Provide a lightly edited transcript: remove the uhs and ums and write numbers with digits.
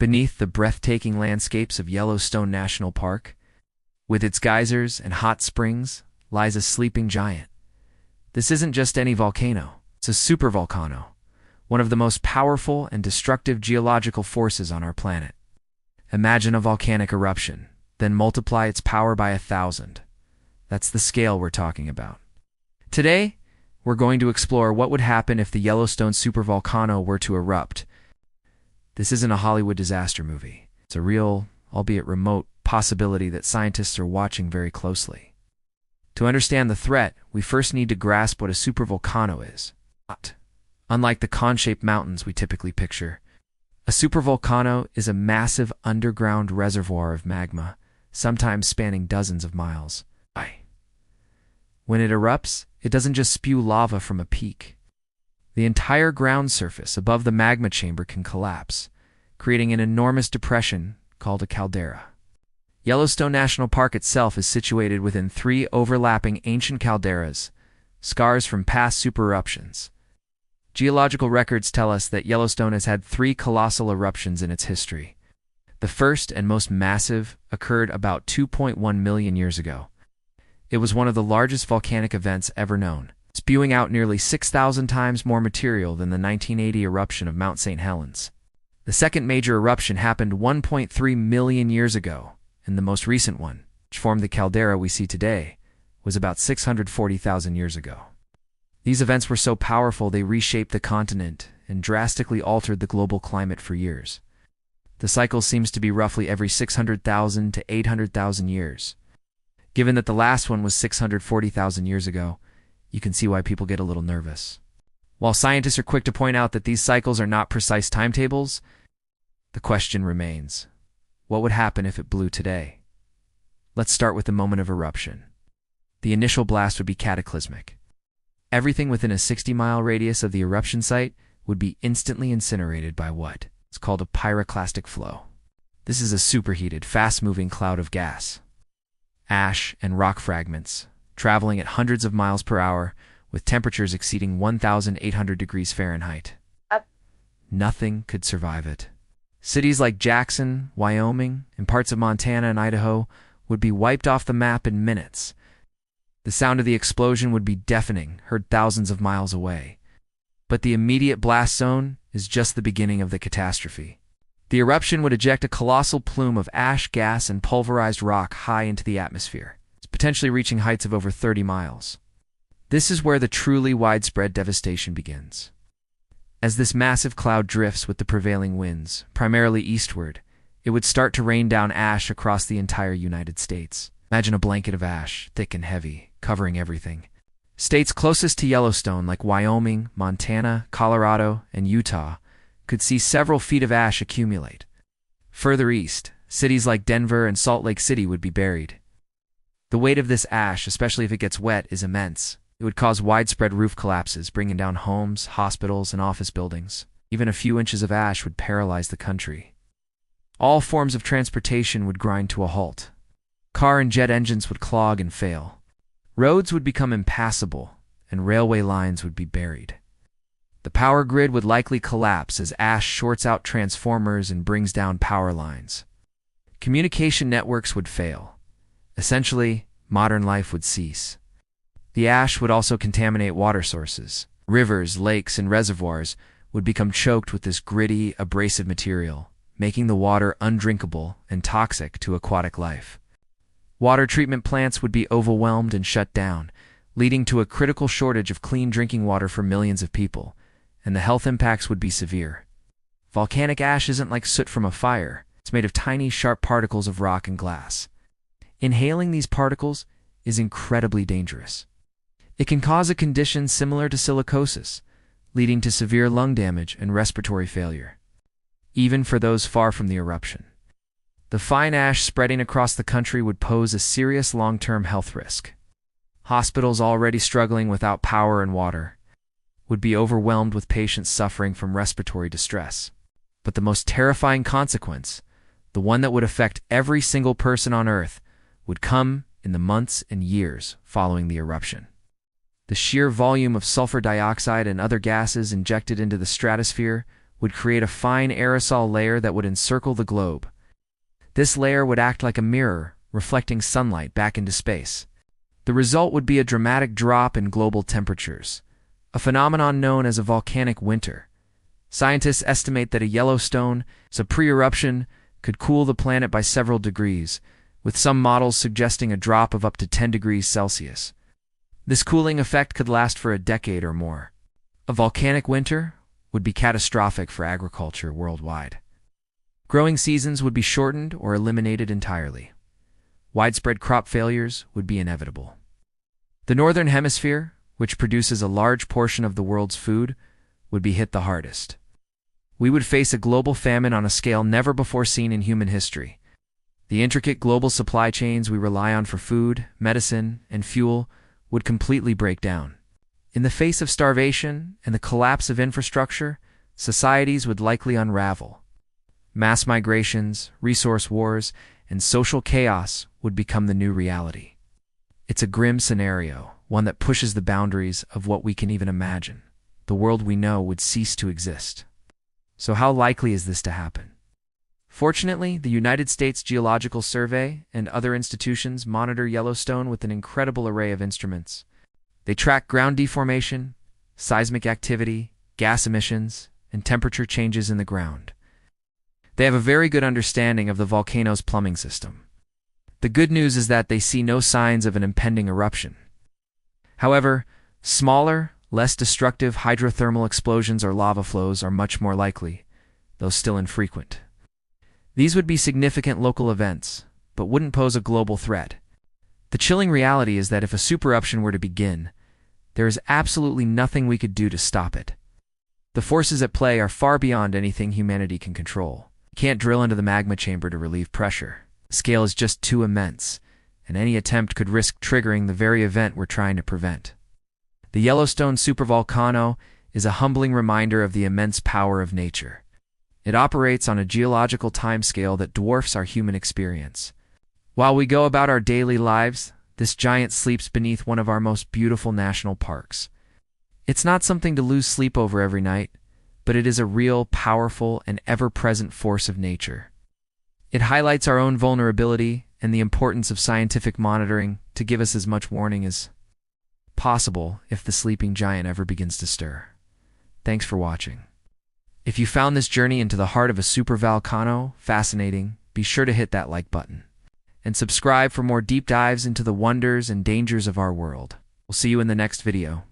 Beneath the breathtaking landscapes of Yellowstone National Park, with its geysers and hot springs, lies a sleeping giant. This isn't just any volcano, it's a supervolcano, one of the most powerful and destructive geological forces on our planet. Imagine a volcanic eruption, then multiply its power by 1,000. That's the scale we're talking about. Today, we're going to explore what would happen if the Yellowstone supervolcano were to erupt. This isn't a Hollywood disaster movie. It's a real, albeit remote, possibility that scientists are watching very closely. To understand the threat, we first need to grasp what a supervolcano is. Unlike the cone-shaped mountains we typically picture, a supervolcano is a massive underground reservoir of magma, sometimes spanning dozens of miles. When it erupts, it doesn't just spew lava from a peak. The entire ground surface above the magma chamber can collapse, creating an enormous depression called a caldera. Yellowstone National Park itself is situated within 3 overlapping ancient calderas, scars from past supereruptions. Geological records tell us that Yellowstone has had 3 colossal eruptions in its history. The first and most massive occurred about 2.1 million years ago. It was one of the largest volcanic events ever known, spewing out nearly 6,000 times more material than the 1980 eruption of Mount St. Helens. The second major eruption happened 1.3 million years ago, and the most recent one, which formed the caldera we see today, was about 640,000 years ago. These events were so powerful they reshaped the continent and drastically altered the global climate for years. The cycle seems to be roughly every 600,000 to 800,000 years. Given that the last one was 640,000 years ago, you can see why people get a little nervous. While scientists are quick to point out that these cycles are not precise timetables, the question remains, what would happen if it blew today? Let's start with the moment of eruption. The initial blast would be cataclysmic. Everything within a 60-mile radius of the eruption site would be instantly incinerated by what is called a pyroclastic flow. This is a superheated, fast-moving cloud of gas, ash, and rock fragments, traveling at hundreds of miles per hour with temperatures exceeding 1,800 degrees Fahrenheit. Nothing could survive it. Cities like Jackson, Wyoming, and parts of Montana and Idaho would be wiped off the map in minutes. The sound of the explosion would be deafening, heard thousands of miles away. But the immediate blast zone is just the beginning of the catastrophe. The eruption would eject a colossal plume of ash, gas, and pulverized rock high into the atmosphere, potentially reaching heights of over 30 miles. This is where the truly widespread devastation begins. As this massive cloud drifts with the prevailing winds, primarily eastward, it would start to rain down ash across the entire United States. Imagine a blanket of ash, thick and heavy, covering everything. States closest to Yellowstone, like Wyoming, Montana, Colorado, and Utah, could see several feet of ash accumulate. Further east, cities like Denver and Salt Lake City would be buried. The weight of this ash, especially if it gets wet, is immense. It would cause widespread roof collapses, bringing down homes, hospitals, and office buildings. Even a few inches of ash would paralyze the country. All forms of transportation would grind to a halt. Car and jet engines would clog and fail. Roads would become impassable, and railway lines would be buried. The power grid would likely collapse as ash shorts out transformers and brings down power lines. Communication networks would fail. Essentially, modern life would cease. The ash would also contaminate water sources. Rivers, lakes, and reservoirs would become choked with this gritty, abrasive material, making the water undrinkable and toxic to aquatic life. Water treatment plants would be overwhelmed and shut down, leading to a critical shortage of clean drinking water for millions of people, and the health impacts would be severe. Volcanic ash isn't like soot from a fire. It's made of tiny, sharp particles of rock and glass. Inhaling these particles is incredibly dangerous. It can cause a condition similar to silicosis, leading to severe lung damage and respiratory failure, even for those far from the eruption. The fine ash spreading across the country would pose a serious long-term health risk. Hospitals already struggling without power and water would be overwhelmed with patients suffering from respiratory distress. But the most terrifying consequence, the one that would affect every single person on Earth, would come in the months and years following the eruption. The sheer volume of sulfur dioxide and other gases injected into the stratosphere would create a fine aerosol layer that would encircle the globe. This layer would act like a mirror, reflecting sunlight back into space. The result would be a dramatic drop in global temperatures, a phenomenon known as a volcanic winter. Scientists estimate that a Yellowstone, as a pre-eruption, could cool the planet by several degrees, with some models suggesting a drop of up to 10 degrees Celsius. This cooling effect could last for a decade or more. A volcanic winter would be catastrophic for agriculture worldwide. Growing seasons would be shortened or eliminated entirely. Widespread crop failures would be inevitable. The Northern Hemisphere, which produces a large portion of the world's food, would be hit the hardest. We would face a global famine on a scale never before seen in human history. The intricate global supply chains we rely on for food, medicine, and fuel would completely break down. In the face of starvation and the collapse of infrastructure, societies would likely unravel. Mass migrations, resource wars, and social chaos would become the new reality. It's a grim scenario, one that pushes the boundaries of what we can even imagine. The world we know would cease to exist. So how likely is this to happen? Fortunately, the United States Geological Survey and other institutions monitor Yellowstone with an incredible array of instruments. They track ground deformation, seismic activity, gas emissions, and temperature changes in the ground. They have a very good understanding of the volcano's plumbing system. The good news is that they see no signs of an impending eruption. However, smaller, less destructive hydrothermal explosions or lava flows are much more likely, though still infrequent. These would be significant local events, but wouldn't pose a global threat. The chilling reality is that if a supereruption were to begin, there is absolutely nothing we could do to stop it. The forces at play are far beyond anything humanity can control. You can't drill into the magma chamber to relieve pressure. The scale is just too immense, and any attempt could risk triggering the very event we're trying to prevent. The Yellowstone supervolcano is a humbling reminder of the immense power of nature. It operates on a geological timescale that dwarfs our human experience. While we go about our daily lives, this giant sleeps beneath one of our most beautiful national parks. It's not something to lose sleep over every night, but it is a real, powerful, and ever-present force of nature. It highlights our own vulnerability and the importance of scientific monitoring to give us as much warning as possible if the sleeping giant ever begins to stir. Thanks for watching. If you found this journey into the heart of a supervolcano fascinating, be sure to hit that like button. And subscribe for more deep dives into the wonders and dangers of our world. We'll see you in the next video.